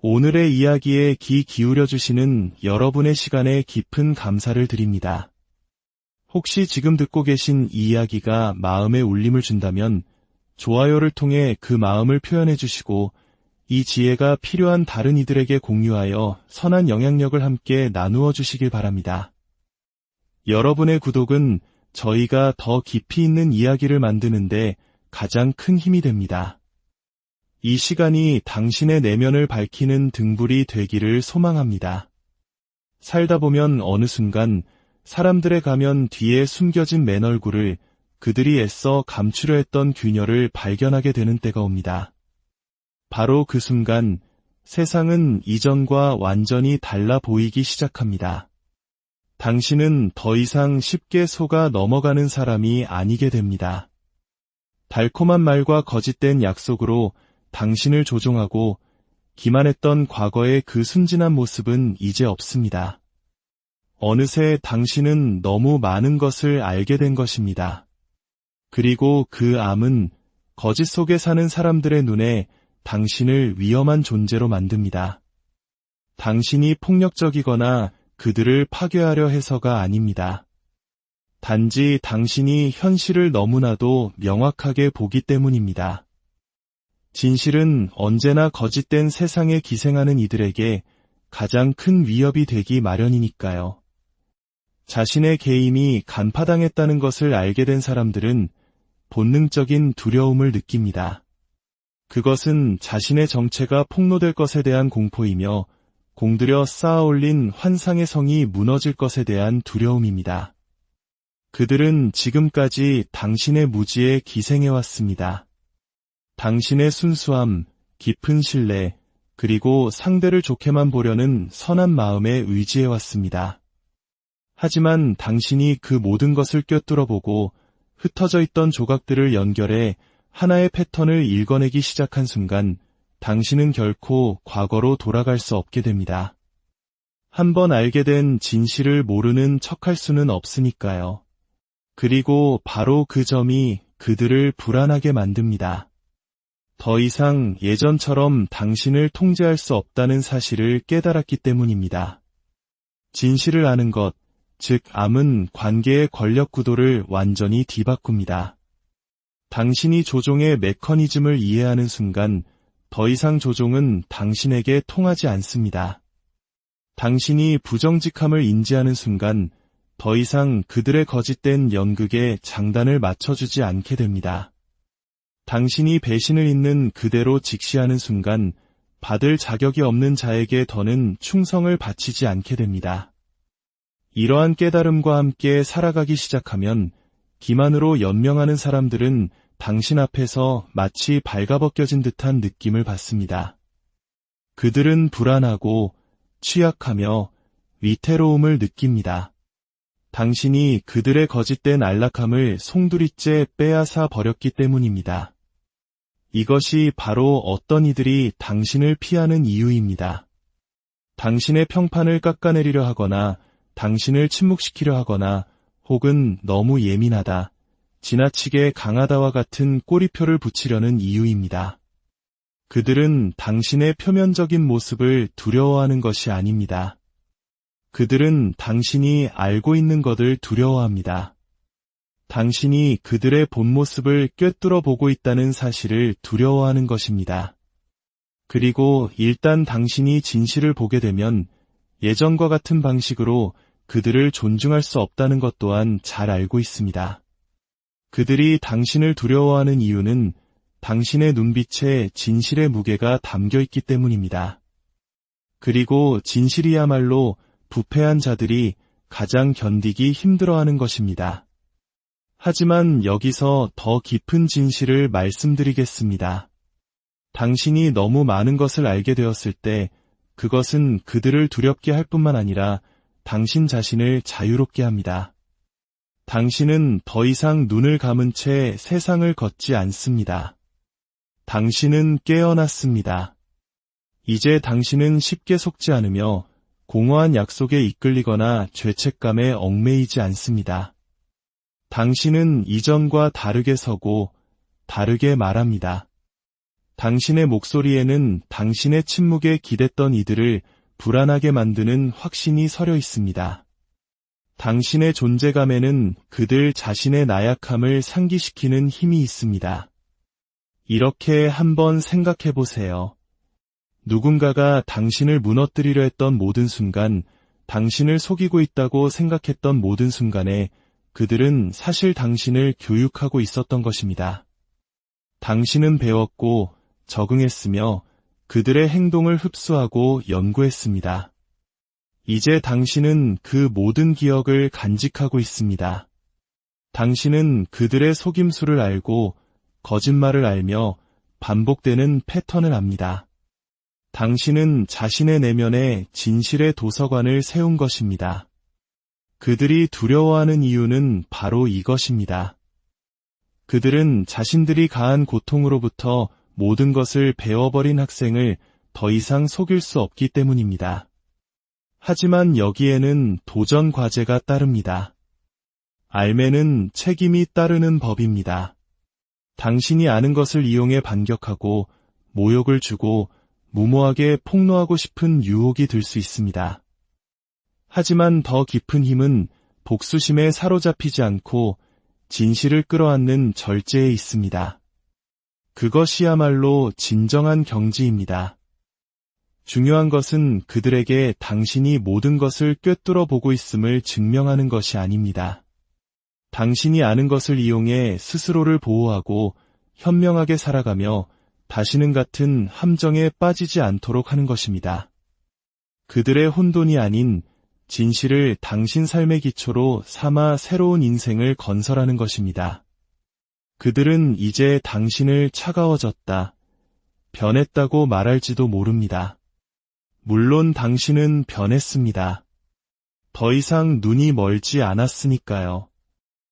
오늘의 이야기에 귀 기울여 주시는 여러분의 시간에 깊은 감사를 드립니다. 혹시 지금 듣고 계신 이 이야기가 마음에 울림을 준다면 좋아요를 통해 그 마음을 표현해 주시고 이 지혜가 필요한 다른 이들에게 공유하여 선한 영향력을 함께 나누어 주시길 바랍니다. 여러분의 구독은 저희가 더 깊이 있는 이야기를 만드는데 가장 큰 힘이 됩니다. 이 시간이 당신의 내면을 밝히는 등불이 되기를 소망합니다. 살다 보면 어느 순간 사람들의 가면 뒤에 숨겨진 맨 얼굴을 그들이 애써 감추려 했던 균열을 발견하게 되는 때가 옵니다. 바로 그 순간 세상은 이전과 완전히 달라 보이기 시작합니다. 당신은 더 이상 쉽게 속아 넘어가는 사람이 아니게 됩니다. 달콤한 말과 거짓된 약속으로 당신을 조종하고 기만했던 과거의 그 순진한 모습은 이제 없습니다. 어느새 당신은 너무 많은 것을 알게 된 것입니다. 그리고 그 암은 거짓 속에 사는 사람들의 눈에 당신을 위험한 존재로 만듭니다. 당신이 폭력적이거나 그들을 파괴하려 해서가 아닙니다. 단지 당신이 현실을 너무나도 명확하게 보기 때문입니다. 진실은 언제나 거짓된 세상에 기생하는 이들에게 가장 큰 위협이 되기 마련이니까요. 자신의 계임이 간파당했다는 것을 알게 된 사람들은 본능적인 두려움을 느낍니다. 그것은 자신의 정체가 폭로될 것에 대한 공포이며 공들여 쌓아올린 환상의 성이 무너질 것에 대한 두려움입니다. 그들은 지금까지 당신의 무지에 기생해왔습니다. 당신의 순수함, 깊은 신뢰, 그리고 상대를 좋게만 보려는 선한 마음에 의지해왔습니다. 하지만 당신이 그 모든 것을 꿰뚫어보고 흩어져 있던 조각들을 연결해 하나의 패턴을 읽어내기 시작한 순간 당신은 결코 과거로 돌아갈 수 없게 됩니다. 한번 알게 된 진실을 모르는 척할 수는 없으니까요. 그리고 바로 그 점이 그들을 불안하게 만듭니다. 더 이상 예전처럼 당신을 통제할 수 없다는 사실을 깨달았기 때문입니다. 진실을 아는 것, 즉 암은 관계의 권력 구도를 완전히 뒤바꿉니다. 당신이 조종의 메커니즘을 이해하는 순간 더 이상 조종은 당신에게 통하지 않습니다. 당신이 부정직함을 인지하는 순간 더 이상 그들의 거짓된 연극에 장단을 맞춰주지 않게 됩니다. 당신이 배신을 잇는 그대로 직시하는 순간 받을 자격이 없는 자에게 더는 충성을 바치지 않게 됩니다. 이러한 깨달음과 함께 살아가기 시작하면 기만으로 연명하는 사람들은 당신 앞에서 마치 발가벗겨진 듯한 느낌을 받습니다. 그들은 불안하고 취약하며 위태로움을 느낍니다. 당신이 그들의 거짓된 안락함을 송두리째 빼앗아 버렸기 때문입니다. 이것이 바로 어떤 이들이 당신을 피하는 이유입니다. 당신의 평판을 깎아내리려 하거나 당신을 침묵시키려 하거나 혹은 너무 예민하다, 지나치게 강하다와 같은 꼬리표를 붙이려는 이유입니다. 그들은 당신의 표면적인 모습을 두려워하는 것이 아닙니다. 그들은 당신이 알고 있는 것을 두려워합니다. 당신이 그들의 본 모습을 꿰뚫어 보고 있다는 사실을 두려워하는 것입니다. 그리고 일단 당신이 진실을 보게 되면 예전과 같은 방식으로 그들을 존중할 수 없다는 것 또한 잘 알고 있습니다. 그들이 당신을 두려워하는 이유는 당신의 눈빛에 진실의 무게가 담겨 있기 때문입니다. 그리고 진실이야말로 부패한 자들이 가장 견디기 힘들어하는 것입니다. 하지만 여기서 더 깊은 진실을 말씀드리겠습니다. 당신이 너무 많은 것을 알게 되었을 때 그것은 그들을 두렵게 할 뿐만 아니라 당신 자신을 자유롭게 합니다. 당신은 더 이상 눈을 감은 채 세상을 걷지 않습니다. 당신은 깨어났습니다. 이제 당신은 쉽게 속지 않으며 공허한 약속에 이끌리거나 죄책감에 얽매이지 않습니다. 당신은 이전과 다르게 서고 다르게 말합니다. 당신의 목소리에는 당신의 침묵에 기댔던 이들을 불안하게 만드는 확신이 서려 있습니다. 당신의 존재감에는 그들 자신의 나약함을 상기시키는 힘이 있습니다. 이렇게 한번 생각해 보세요. 누군가가 당신을 무너뜨리려 했던 모든 순간, 당신을 속이고 있다고 생각했던 모든 순간에 그들은 사실 당신을 교육하고 있었던 것입니다. 당신은 배웠고 적응했으며 그들의 행동을 흡수하고 연구했습니다. 이제 당신은 그 모든 기억을 간직하고 있습니다. 당신은 그들의 속임수를 알고 거짓말을 알며 반복되는 패턴을 압니다. 당신은 자신의 내면에 진실의 도서관을 세운 것입니다. 그들이 두려워하는 이유는 바로 이것입니다. 그들은 자신들이 가한 고통으로부터 모든 것을 배워버린 학생을 더 이상 속일 수 없기 때문입니다. 하지만 여기에는 도전 과제가 따릅니다. 알매는 책임이 따르는 법입니다. 당신이 아는 것을 이용해 반격하고 모욕을 주고 무모하게 폭로하고 싶은 유혹이 들 수 있습니다. 하지만 더 깊은 힘은 복수심에 사로잡히지 않고 진실을 끌어안는 절제에 있습니다. 그것이야말로 진정한 경지입니다. 중요한 것은 그들에게 당신이 모든 것을 꿰뚫어 보고 있음을 증명하는 것이 아닙니다. 당신이 아는 것을 이용해 스스로를 보호하고 현명하게 살아가며 다시는 같은 함정에 빠지지 않도록 하는 것입니다. 그들의 혼돈이 아닌 진실을 당신 삶의 기초로 삼아 새로운 인생을 건설하는 것입니다. 그들은 이제 당신을 차가워졌다, 변했다고 말할지도 모릅니다. 물론 당신은 변했습니다. 더 이상 눈이 멀지 않았으니까요.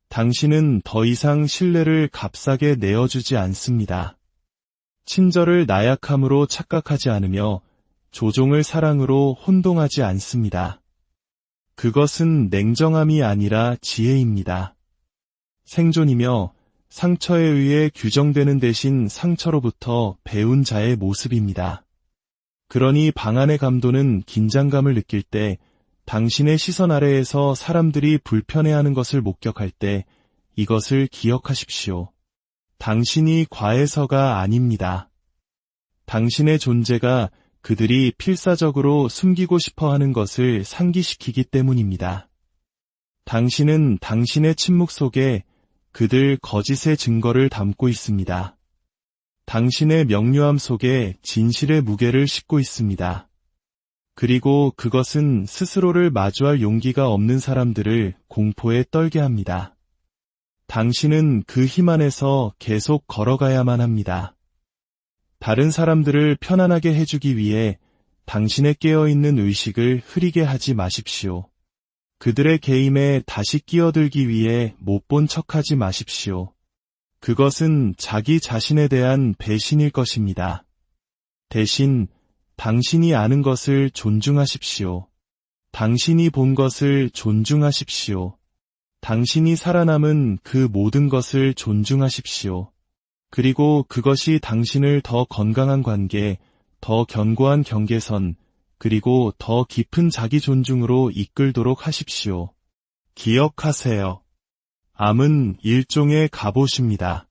당신은 더 이상 신뢰를 값싸게 내어주지 않습니다. 친절을 나약함으로 착각하지 않으며 조종을 사랑으로 혼동하지 않습니다. 그것은 냉정함이 아니라 지혜입니다. 생존이며 상처에 의해 규정되는 대신 상처로부터 배운 자의 모습입니다. 그러니 방안의 감도는 긴장감을 느낄 때, 당신의 시선 아래에서 사람들이 불편해하는 것을 목격할 때 이것을 기억하십시오. 당신이 과해서가 아닙니다. 당신의 존재가 그들이 필사적으로 숨기고 싶어 하는 것을 상기시키기 때문입니다. 당신은 당신의 침묵 속에 그들 거짓의 증거를 담고 있습니다. 당신의 명료함 속에 진실의 무게를 싣고 있습니다. 그리고 그것은 스스로를 마주할 용기가 없는 사람들을 공포에 떨게 합니다. 당신은 그 힘 안에서 계속 걸어가야만 합니다. 다른 사람들을 편안하게 해주기 위해 당신의 깨어있는 의식을 흐리게 하지 마십시오. 그들의 게임에 다시 끼어들기 위해 못 본 척하지 마십시오. 그것은 자기 자신에 대한 배신일 것입니다. 대신 당신이 아는 것을 존중하십시오. 당신이 본 것을 존중하십시오. 당신이 살아남은 그 모든 것을 존중하십시오. 그리고 그것이 당신을 더 건강한 관계, 더 견고한 경계선, 그리고 더 깊은 자기 존중으로 이끌도록 하십시오. 기억하세요. 암은 일종의 갑옷입니다.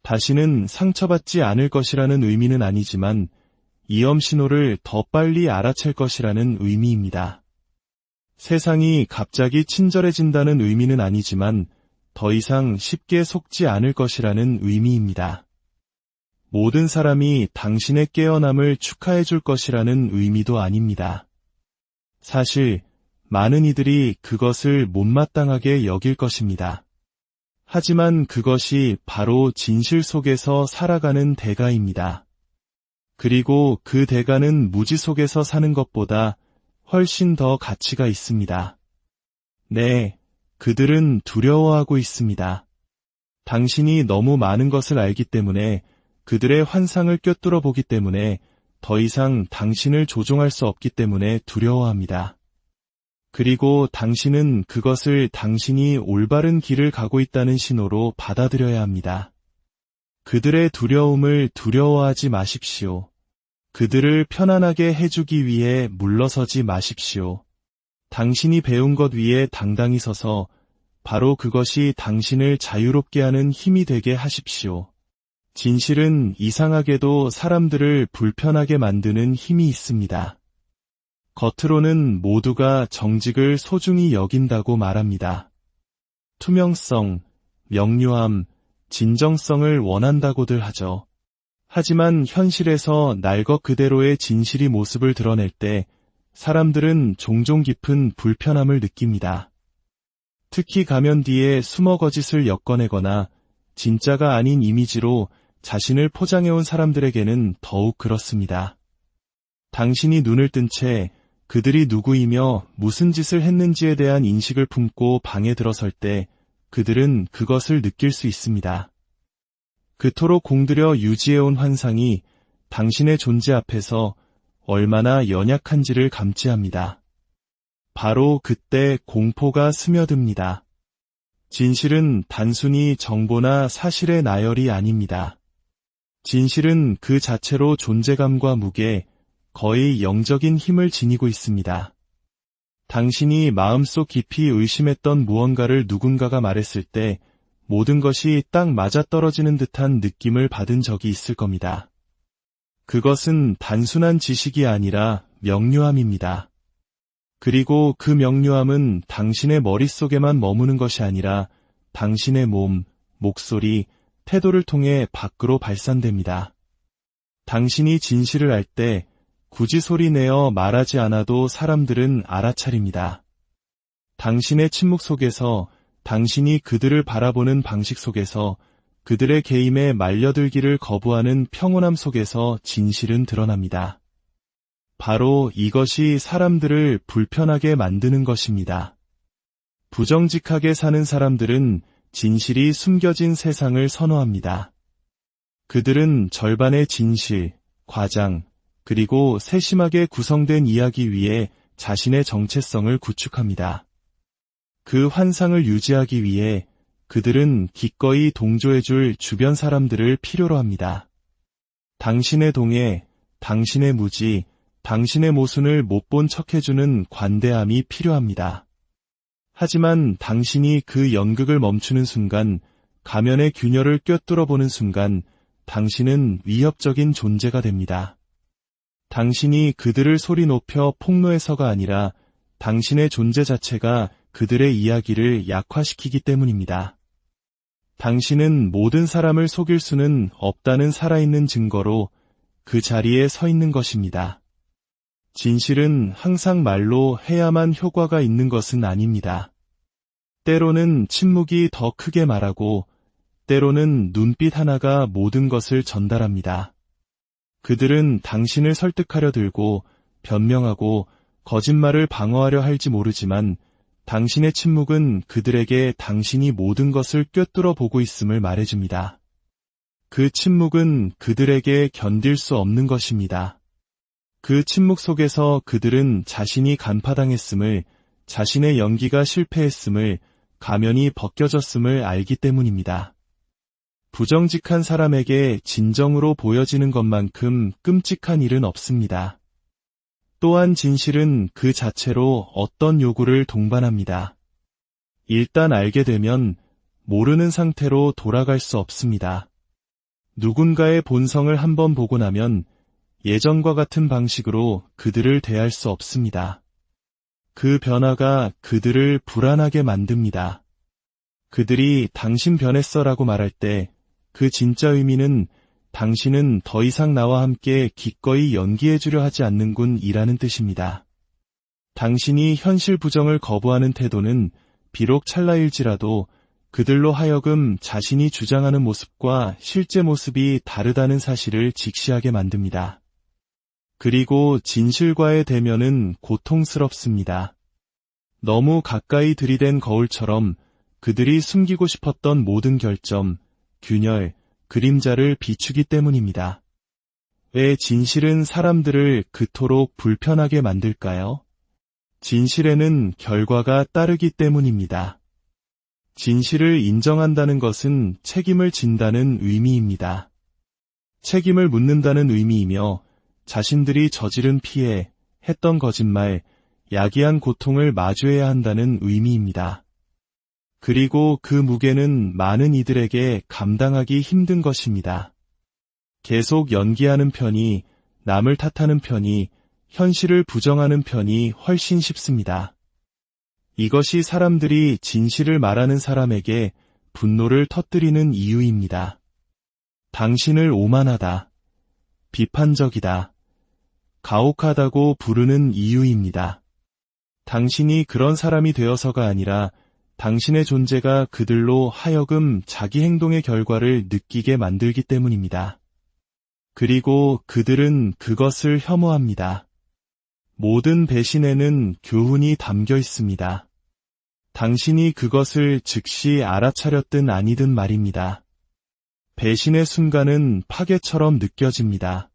다시는 상처받지 않을 것이라는 의미는 아니지만 이염 신호를 더 빨리 알아챌 것이라는 의미입니다. 세상이 갑자기 친절해진다는 의미는 아니지만 더 이상 쉽게 속지 않을 것이라는 의미입니다. 모든 사람이 당신의 깨어남을 축하해 줄 것이라는 의미도 아닙니다. 사실 많은 이들이 그것을 못마땅하게 여길 것입니다. 하지만 그것이 바로 진실 속에서 살아가는 대가입니다. 그리고 그 대가는 무지 속에서 사는 것보다 훨씬 더 가치가 있습니다. 네, 그들은 두려워하고 있습니다. 당신이 너무 많은 것을 알기 때문에, 그들의 환상을 꿰뚫어 보기 때문에, 더 이상 당신을 조종할 수 없기 때문에 두려워합니다. 그리고 당신은 그것을 당신이 올바른 길을 가고 있다는 신호로 받아들여야 합니다. 그들의 두려움을 두려워하지 마십시오. 그들을 편안하게 해주기 위해 물러서지 마십시오. 당신이 배운 것 위에 당당히 서서 바로 그것이 당신을 자유롭게 하는 힘이 되게 하십시오. 진실은 이상하게도 사람들을 불편하게 만드는 힘이 있습니다. 겉으로는 모두가 정직을 소중히 여긴다고 말합니다. 투명성, 명료함, 진정성을 원한다고들 하죠. 하지만 현실에서 날 것 그대로의 진실이 모습을 드러낼 때 사람들은 종종 깊은 불편함을 느낍니다. 특히 가면 뒤에 숨어 거짓을 엮어내거나 진짜가 아닌 이미지로 자신을 포장해온 사람들에게는 더욱 그렇습니다. 당신이 눈을 뜬 채 그들이 누구이며 무슨 짓을 했는지에 대한 인식을 품고 방에 들어설 때 그들은 그것을 느낄 수 있습니다. 그토록 공들여 유지해온 환상이 당신의 존재 앞에서 얼마나 연약한지를 감지합니다. 바로 그때 공포가 스며듭니다. 진실은 단순히 정보나 사실의 나열이 아닙니다. 진실은 그 자체로 존재감과 무게, 거의 영적인 힘을 지니고 있습니다. 당신이 마음속 깊이 의심했던 무언가를 누군가가 말했을 때 모든 것이 딱 맞아떨어지는 듯한 느낌을 받은 적이 있을 겁니다. 그것은 단순한 지식이 아니라 명료함입니다. 그리고 그 명료함은 당신의 머릿속에만 머무는 것이 아니라 당신의 몸, 목소리, 태도를 통해 밖으로 발산됩니다. 당신이 진실을 알 때 굳이 소리내어 말하지 않아도 사람들은 알아차립니다. 당신의 침묵 속에서, 당신이 그들을 바라보는 방식 속에서, 그들의 개임에 말려들기를 거부하는 평온함 속에서 진실은 드러납니다. 바로 이것이 사람들을 불편하게 만드는 것입니다. 부정직하게 사는 사람들은 진실이 숨겨진 세상을 선호합니다. 그들은 절반의 진실, 과장, 그리고 세심하게 구성된 이야기 위에 자신의 정체성을 구축합니다. 그 환상을 유지하기 위해 그들은 기꺼이 동조해줄 주변 사람들을 필요로 합니다. 당신의 동해, 당신의 무지, 당신의 모순을 못 본 척해주는 관대함이 필요합니다. 하지만 당신이 그 연극을 멈추는 순간, 가면의 균열을 꿰뚫어 보는 순간, 당신은 위협적인 존재가 됩니다. 당신이 그들을 소리 높여 폭로해서가 아니라 당신의 존재 자체가 그들의 이야기를 약화시키기 때문입니다. 당신은 모든 사람을 속일 수는 없다는 살아있는 증거로 그 자리에 서 있는 것입니다. 진실은 항상 말로 해야만 효과가 있는 것은 아닙니다. 때로는 침묵이 더 크게 말하고 때로는 눈빛 하나가 모든 것을 전달합니다. 그들은 당신을 설득하려 들고 변명하고 거짓말을 방어하려 할지 모르지만 당신의 침묵은 그들에게 당신이 모든 것을 꿰뚫어 보고 있음을 말해줍니다. 그 침묵은 그들에게 견딜 수 없는 것입니다. 그 침묵 속에서 그들은 자신이 간파당했음을, 자신의 연기가 실패했음을, 가면이 벗겨졌음을 알기 때문입니다. 부정직한 사람에게 진정으로 보여지는 것만큼 끔찍한 일은 없습니다. 또한 진실은 그 자체로 어떤 요구를 동반합니다. 일단 알게 되면 모르는 상태로 돌아갈 수 없습니다. 누군가의 본성을 한번 보고 나면 예전과 같은 방식으로 그들을 대할 수 없습니다. 그 변화가 그들을 불안하게 만듭니다. 그들이 당신 변했어라고 말할 때 그 진짜 의미는 당신은 더 이상 나와 함께 기꺼이 연기해주려 하지 않는군 이라는 뜻입니다. 당신이 현실 부정을 거부하는 태도는 비록 찰나일지라도 그들로 하여금 자신이 주장하는 모습과 실제 모습이 다르다는 사실을 직시하게 만듭니다. 그리고 진실과의 대면은 고통스럽습니다. 너무 가까이 들이댄 거울처럼 그들이 숨기고 싶었던 모든 결점, 균열, 그림자를 비추기 때문입니다. 왜 진실은 사람들을 그토록 불편하게 만들까요? 진실에는 결과가 따르기 때문입니다. 진실을 인정한다는 것은 책임을 진다는 의미입니다. 책임을 묻는다는 의미이며 자신들이 저지른 피해, 했던 거짓말, 야기한 고통을 마주해야 한다는 의미입니다. 그리고 그 무게는 많은 이들에게 감당하기 힘든 것입니다. 계속 연기하는 편이, 남을 탓하는 편이, 현실을 부정하는 편이 훨씬 쉽습니다. 이것이 사람들이 진실을 말하는 사람에게 분노를 터뜨리는 이유입니다. 당신을 오만하다, 비판적이다, 가혹하다고 부르는 이유입니다. 당신이 그런 사람이 되어서가 아니라 당신의 존재가 그들로 하여금 자기 행동의 결과를 느끼게 만들기 때문입니다. 그리고 그들은 그것을 혐오합니다. 모든 배신에는 교훈이 담겨 있습니다. 당신이 그것을 즉시 알아차렸든 아니든 말입니다. 배신의 순간은 파괴처럼 느껴집니다.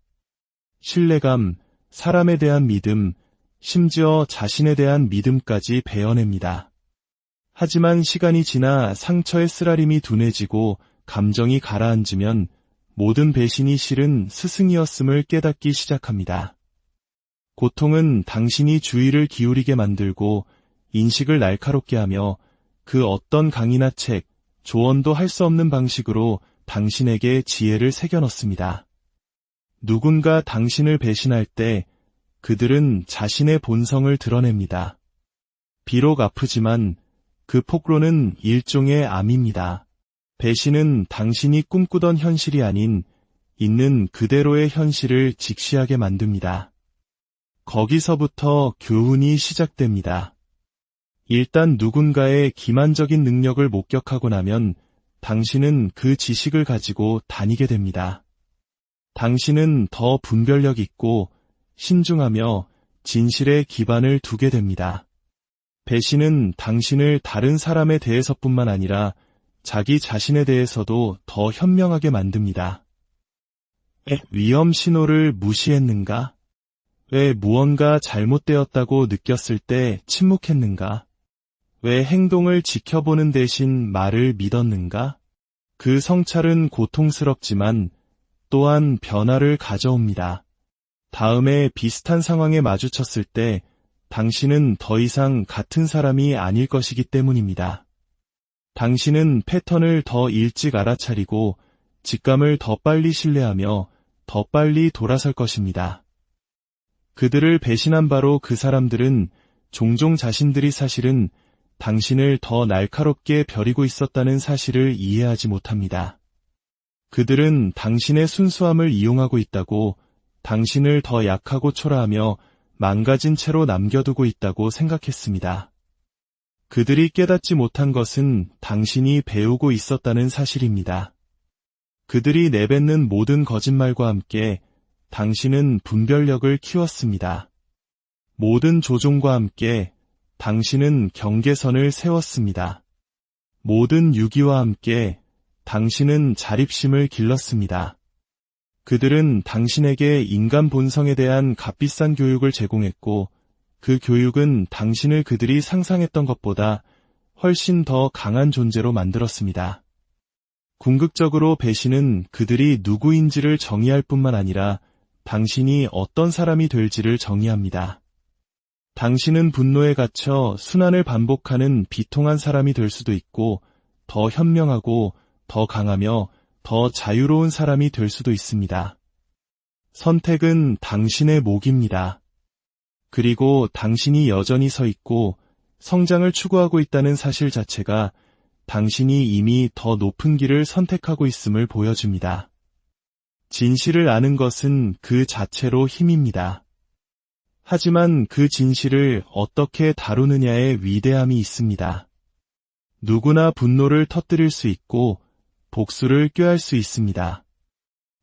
신뢰감, 사람에 대한 믿음, 심지어 자신에 대한 믿음까지 베어냅니다. 하지만 시간이 지나 상처의 쓰라림이 둔해지고 감정이 가라앉으면 모든 배신이 실은 스승이었음을 깨닫기 시작합니다. 고통은 당신이 주의를 기울이게 만들고 인식을 날카롭게 하며 그 어떤 강의나 책, 조언도 할 수 없는 방식으로 당신에게 지혜를 새겨 넣습니다. 누군가 당신을 배신할 때 그들은 자신의 본성을 드러냅니다. 비록 아프지만 그 폭로는 일종의 암입니다. 배신은 당신이 꿈꾸던 현실이 아닌 있는 그대로의 현실을 직시하게 만듭니다. 거기서부터 교훈이 시작됩니다. 일단 누군가의 기만적인 능력을 목격하고 나면 당신은 그 지식을 가지고 다니게 됩니다. 당신은 더 분별력 있고 신중하며 진실에 기반을 두게 됩니다. 배신은 당신을 다른 사람에 대해서뿐만 아니라 자기 자신에 대해서도 더 현명하게 만듭니다. 왜 위험 신호를 무시했는가? 왜 무언가 잘못되었다고 느꼈을 때 침묵했는가? 왜 행동을 지켜보는 대신 말을 믿었는가? 그 성찰은 고통스럽지만 또한 변화를 가져옵니다. 다음에 비슷한 상황에 마주쳤을 때 당신은 더 이상 같은 사람이 아닐 것이기 때문입니다. 당신은 패턴을 더 일찍 알아차리고 직감을 더 빨리 신뢰하며 더 빨리 돌아설 것입니다. 그들을 배신한 바로 그 사람들은 종종 자신들이 사실은 당신을 더 날카롭게 벼리고 있었다는 사실을 이해하지 못합니다. 그들은 당신의 순수함을 이용하고 있다고, 당신을 더 약하고 초라하며 망가진 채로 남겨두고 있다고 생각했습니다. 그들이 깨닫지 못한 것은 당신이 배우고 있었다는 사실입니다. 그들이 내뱉는 모든 거짓말과 함께 당신은 분별력을 키웠습니다. 모든 조종과 함께 당신은 경계선을 세웠습니다. 모든 유기와 함께 당신은 자립심을 길렀습니다. 그들은 당신에게 인간 본성에 대한 값비싼 교육을 제공했고 그 교육은 당신을 그들이 상상했던 것보다 훨씬 더 강한 존재로 만들었습니다. 궁극적으로 배신은 그들이 누구인지를 정의할 뿐만 아니라 당신이 어떤 사람이 될지를 정의합니다. 당신은 분노에 갇혀 순환을 반복하는 비통한 사람이 될 수도 있고 더 현명하고 더 강하며 더 자유로운 사람이 될 수도 있습니다. 선택은 당신의 몫입니다. 그리고 당신이 여전히 서 있고 성장을 추구하고 있다는 사실 자체가 당신이 이미 더 높은 길을 선택하고 있음을 보여줍니다. 진실을 아는 것은 그 자체로 힘입니다. 하지만 그 진실을 어떻게 다루느냐에 위대함이 있습니다. 누구나 분노를 터뜨릴 수 있고 복수를 꾀할 수 있습니다.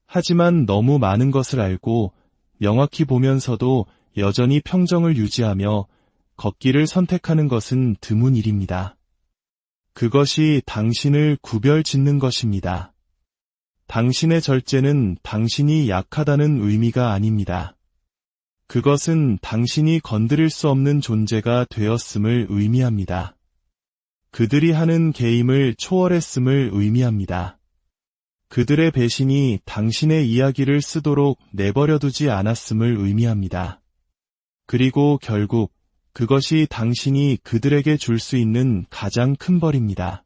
하지만 너무 많은 것을 알고 명확히 보면서도 여전히 평정을 유지하며 걷기를 선택하는 것은 드문 일입니다. 그것이 당신을 구별짓는 것입니다. 당신의 절제는 당신이 약하다는 의미가 아닙니다. 그것은 당신이 건드릴 수 없는 존재가 되었음을 의미합니다. 그들이 하는 게임을 초월했음을 의미합니다. 그들의 배신이 당신의 이야기를 쓰도록 내버려두지 않았음을 의미합니다. 그리고 결국 그것이 당신이 그들에게 줄 수 있는 가장 큰 벌입니다.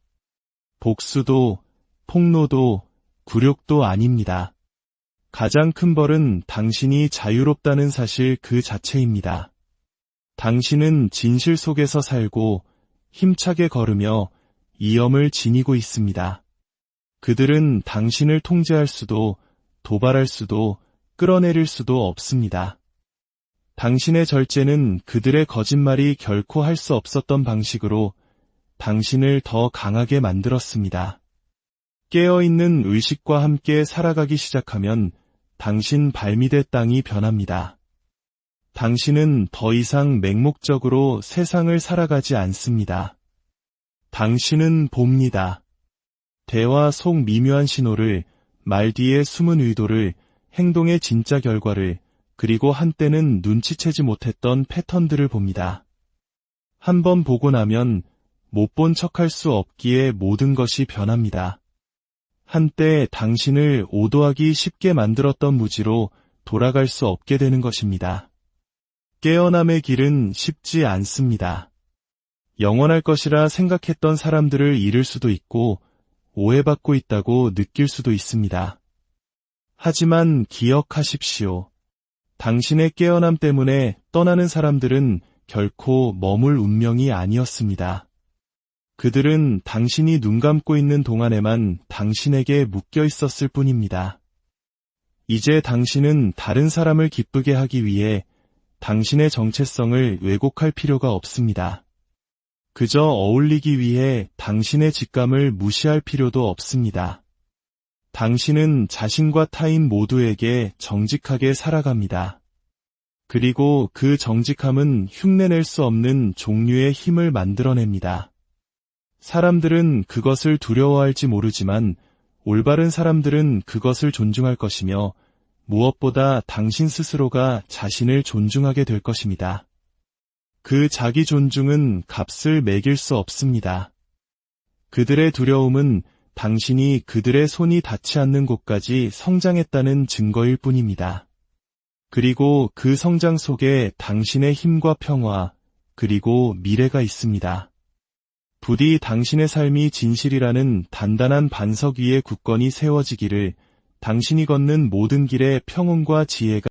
복수도, 폭로도, 굴욕도 아닙니다. 가장 큰 벌은 당신이 자유롭다는 사실 그 자체입니다. 당신은 진실 속에서 살고 힘차게 걸으며 이염을 지니고 있습니다. 그들은 당신을 통제할 수도, 도발할 수도, 끌어내릴 수도 없습니다. 당신의 절제는 그들의 거짓말이 결코 할 수 없었던 방식으로 당신을 더 강하게 만들었습니다. 깨어있는 의식과 함께 살아가기 시작하면 당신 발밑의 땅이 변합니다. 당신은 더 이상 맹목적으로 세상을 살아가지 않습니다. 당신은 봅니다. 대화 속 미묘한 신호를, 말 뒤의 숨은 의도를, 행동의 진짜 결과를, 그리고 한때는 눈치채지 못했던 패턴들을 봅니다. 한번 보고 나면 못 본 척할 수 없기에 모든 것이 변합니다. 한때 당신을 오도하기 쉽게 만들었던 무지로 돌아갈 수 없게 되는 것입니다. 깨어남의 길은 쉽지 않습니다. 영원할 것이라 생각했던 사람들을 잃을 수도 있고 오해받고 있다고 느낄 수도 있습니다. 하지만 기억하십시오. 당신의 깨어남 때문에 떠나는 사람들은 결코 머물 운명이 아니었습니다. 그들은 당신이 눈 감고 있는 동안에만 당신에게 묶여 있었을 뿐입니다. 이제 당신은 다른 사람을 기쁘게 하기 위해 당신의 정체성을 왜곡할 필요가 없습니다. 그저 어울리기 위해 당신의 직감을 무시할 필요도 없습니다. 당신은 자신과 타인 모두에게 정직하게 살아갑니다. 그리고 그 정직함은 흉내낼 수 없는 종류의 힘을 만들어냅니다. 사람들은 그것을 두려워할지 모르지만 올바른 사람들은 그것을 존중할 것이며 무엇보다 당신 스스로가 자신을 존중하게 될 것입니다. 그 자기 존중은 값을 매길 수 없습니다. 그들의 두려움은 당신이 그들의 손이 닿지 않는 곳까지 성장했다는 증거일 뿐입니다. 그리고 그 성장 속에 당신의 힘과 평화, 그리고 미래가 있습니다. 부디 당신의 삶이 진실이라는 단단한 반석 위에 굳건히 세워지기를, 당신이 걷는 모든 길에 평온과 지혜가